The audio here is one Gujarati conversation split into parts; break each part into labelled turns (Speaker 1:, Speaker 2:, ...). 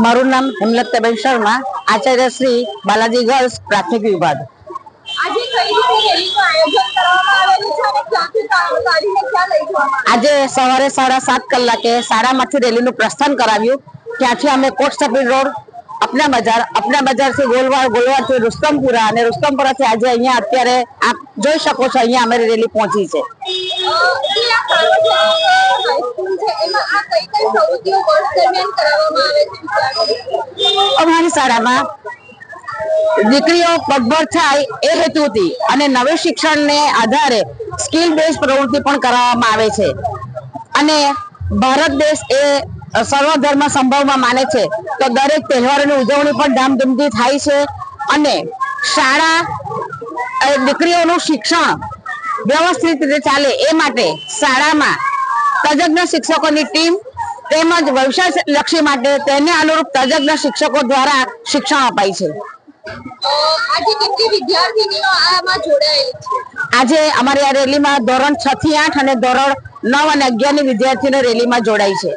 Speaker 1: મારું નામ હેમલતાબેન શર્મા, આચાર્ય શ્રી બાલાજી ગર્લ્સ પ્રાથમિક વિભાગ। આજે સવારે 7:30 કલાકે શાળામાંથી રેલીનું પ્રસ્થાન કરાવ્યું। ત્યાંથી અમે કોટ સપીર રોડ अपना बजार से गोलवार से रुस्तमपुरा અને रुस्तमपुराથી આજે અહીંયા અત્યારે આપ જોઈ શકો છો અહીંયા અમારી રેલી પહોંચી છે। અમારી શાળામાં દીકરીઓ પગભર થાય એ હેતુથી અને નવી શિક્ષણને આધારે સ્કિલ બેઝ પ્રવૃત્તિ પણ કરવામાં આવે છે અને ભારત દેશ એ સર્વધર્મ સંભવમાં માને છે તો દરેક તહેવારોની ઉજવણી પણ ધામધૂમથી થાય છે અને શાળા દીકરીઓનું શિક્ષણ વ્યવસ્થિત રીતે ચાલે એ માટે શાળામાં તજજ્ઞ શિક્ષકોની ટીમ તેમજ વ્યવસાયલક્ષી માટે તેને અનુરૂપ તજજ્ઞ શિક્ષકો દ્વારા શિક્ષણ અપાય છે।
Speaker 2: આજે કેટલી વિદ્યાર્થીનીઓ આમાં જોડાયેલી છે?
Speaker 1: આજે અમારી આ રેલીમાં ધોરણ 6 થી 8 અને ધોરણ 9 અને 11 ની વિદ્યાર્થીઓ રેલીમાં જોડાઈ છે।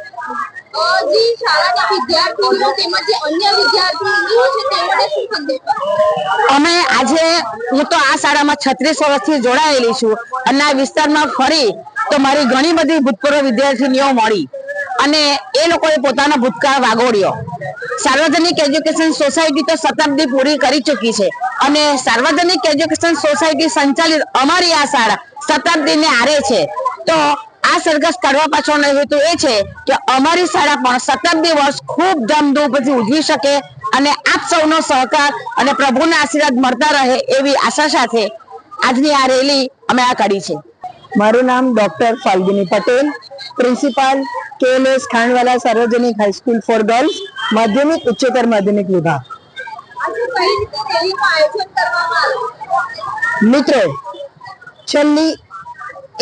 Speaker 1: અમે આજે હું તો આ શાળામાં 36 વર્ષથી જોડાયેલી છું અને આ વિસ્તારમાં ફરી તો મારી ઘણી બધી ભૂતપૂર્વ વિદ્યાર્થીનીઓ મળી અને એ લોકોએ પોતાનો ભૂતકાળ વાગોળ્યો। સાર્વજનિક એજ્યુકેશન સોસાયટી તો શતાબ્દી પૂરી કરી ચૂકી છે અને સાર્વજનિક એજ્યુકેશન સોસાયટી સંચાલિત અમારી આ શાળા શતાબ્દીને આરે છે। તો આ સરઘસ કાઢવા પાછળનો હેતુ એ છે કે અમારી શાળા પણ શતાબ્દી વર્ષ ખૂબ ધામધૂમથી ઉજવી શકે અને આપ સૌનો સહકાર અને પ્રભુના આશીર્વાદ મળતા રહે એવી આશા સાથે આજની આ રેલી અમે આ કાઢી છે।
Speaker 3: મારું નામ doctor Falguni Patel, principal KLS Khandwala સાર્વજનિક હાઈસ્કૂલ ફોર ગર્લ્સ માધ્યમિક ઉચ્ચતર માધ્યમિક વિભાગ। મિત્રો, છેલ્લી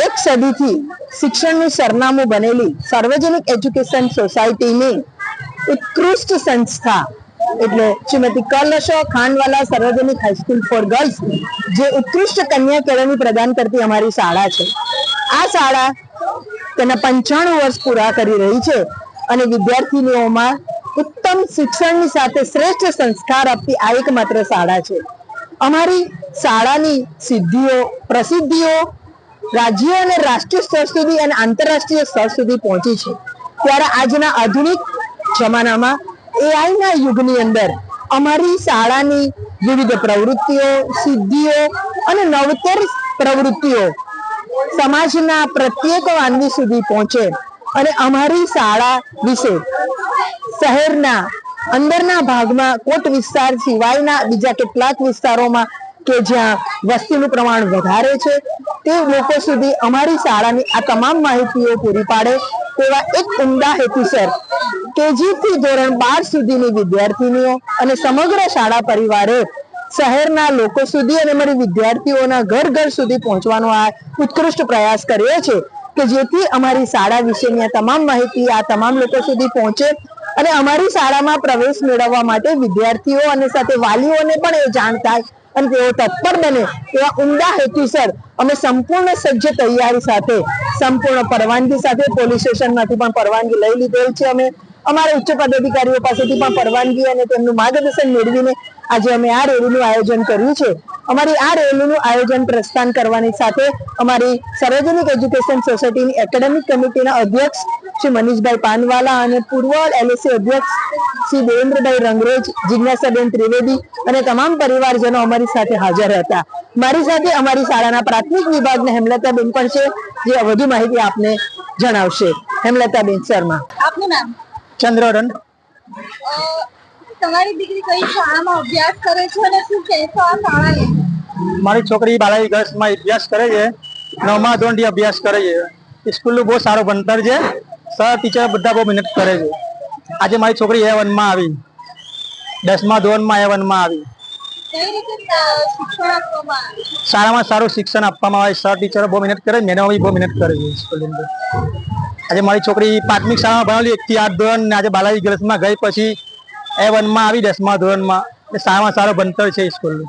Speaker 3: એક સદીથી શિક્ષણનું સરનામું બનેલી સાર્વજનિક એજ્યુકેશન સોસાયટીની ઉત્કૃષ્ટ સંસ્થા એટલે શ્રીમતી કલશો ખાંડવાલા સાર્વજનિક હાઈસ્કૂલ ફોર ગર્લ્સ જે ઉત્કૃષ્ટ કન્યા કેળવણી પ્રદાન કરતી અમારી શાળા છે। આ શાળા તેના 95 વર્ષ પૂરા કરી રહી છે અને વિદ્યાર્થીનીઓમાં ઉત્તમ શિક્ષણની સાથે શ્રેષ્ઠ સંસ્કાર આપતી આ એકમાત્ર શાળા છે। અમારી શાળાની સિદ્ધિઓ પ્રસિદ્ધિઓ રાજ્ય અને રાષ્ટ્રીય સ્તર સુધી અને આંતરરાષ્ટ્રીય સ્તર સુધી પહોંચી છે। ત્યારે આજના આધુનિક જમાનામાં AI ના યુગની અંદર અમારી શાળાની વિવિધ પ્રવૃત્તિઓ સિદ્ધિઓ અને નવતર પ્રવૃત્તિઓ સમાજના પ્રત્યેક માનવી સુધી પહોંચે અને અમારી શાળા વિશે શહેરના અંદરના ભાગમાં કોટ વિસ્તાર સિવાયના બીજા કેટલાક વિસ્તારોમાં કે જ્યાં વસ્તીનું પ્રમાણ વધારે છે તે લોકો સુધી અમારી શાળાની આ તમામ માહિતીઓ પૂરી પાડે તેવા એક ઉમદા હેતુસર KG થી ધોરણ 12 સુધીની વિદ્યાર્થીનીઓ અને સમગ્ર શાળા પરિવારે શહેરના લોકો સુધી અને અમારી વિદ્યાર્થીઓના ઘર ઘર સુધી પહોંચવાનો આ ઉત્કૃષ્ટ પ્રયાસ કર્યો છે કે જેથી અમારી શાળા વિશેની આ તમામ માહિતી આ તમામ લોકો સુધી પહોંચે અને અમારી શાળામાં પ્રવેશ મેળવવા માટે વિદ્યાર્થીઓ અને સાથે વાલીઓને પણ એ જાણ થાય અને તેઓ તત્પર બને એવા ઉમદા હેતુસર અમે સંપૂર્ણ સજ્જ તૈયારી સાથે સંપૂર્ણ પરવાનગી સાથે પોલીસ સ્ટેશનમાંથી પણ પરવાનગી લઈ લીધેલ છે। અમે અમારા ઉચ્ચ પદાધિકારીઓ પાસેથી પણ પરવાનગી અને તેમનું માર્ગદર્શન મેળવીને આજે અમે આ રેલીનું આયોજન કર્યું છે। અમારી આ રેલીનું આયોજન પ્રસ્થાન કરવાની સાથે અમારી સાર્વજનિક એજ્યુકેશન સોસાયટીની એકેડેમિક કમિટીના અધ્યક્ષ શ્રી મનીષભાઈ પાનવાલા અને પૂર્વ LSC અધ્યક્ષ શ્રી દેવેન્દ્રભાઈ રંગરેજ, જિજ્ઞાસાબેન ત્રિવેદી અને તમામ પરિવારજનો અમારી સાથે હાજર હતા। મારી સાથે અમારી શાળાના પ્રાથમિક વિભાગના હેમલતાબેન પણ છે જે વધુ માહિતી આપને જણાવશે। હેમલતાબેન શર્મા।
Speaker 2: આપનું નામ?
Speaker 3: ચંદ્રવદન।
Speaker 2: તમારી દીકરી કઈ શાળામાં અભ્યાસ કરે છે અને શું કહેશો આ શાળાને?
Speaker 3: મારી છોકરી બાલાજી ગર્લ્સમાં અભ્યાસ કરે છે, 9મા ધોરણથી અભ્યાસ કરે છે। સ્કૂલનું બહુ સારું ભણતર છે, સર ટીચર બધા બહુ મહેનત કરે છે। આજે મારી છોકરી A1 માં આવી, 10મા ધોરણમાં A1 માં આવી।
Speaker 2: કઈ રીતે શિક્ષણ આપવામાં આવે?
Speaker 3: શાળામાં સારું શિક્ષણ આપવામાં આવે, સર ટીચર બહુ મહેનત કરે, મેડમ બી બહુ મહેનત કરે છે સ્કૂલની અંદર। આજે મારી છોકરી પ્રાથમિક શાળામાં ભણેલી 1 થી 8 ધોરણ ને આજે બાલાજી ગર્લ્સમાં ગઈ પછી A1 માં આવી 10મા ધોરણમાં। શાળામાં સારું ભણતર છે સ્કૂલનું।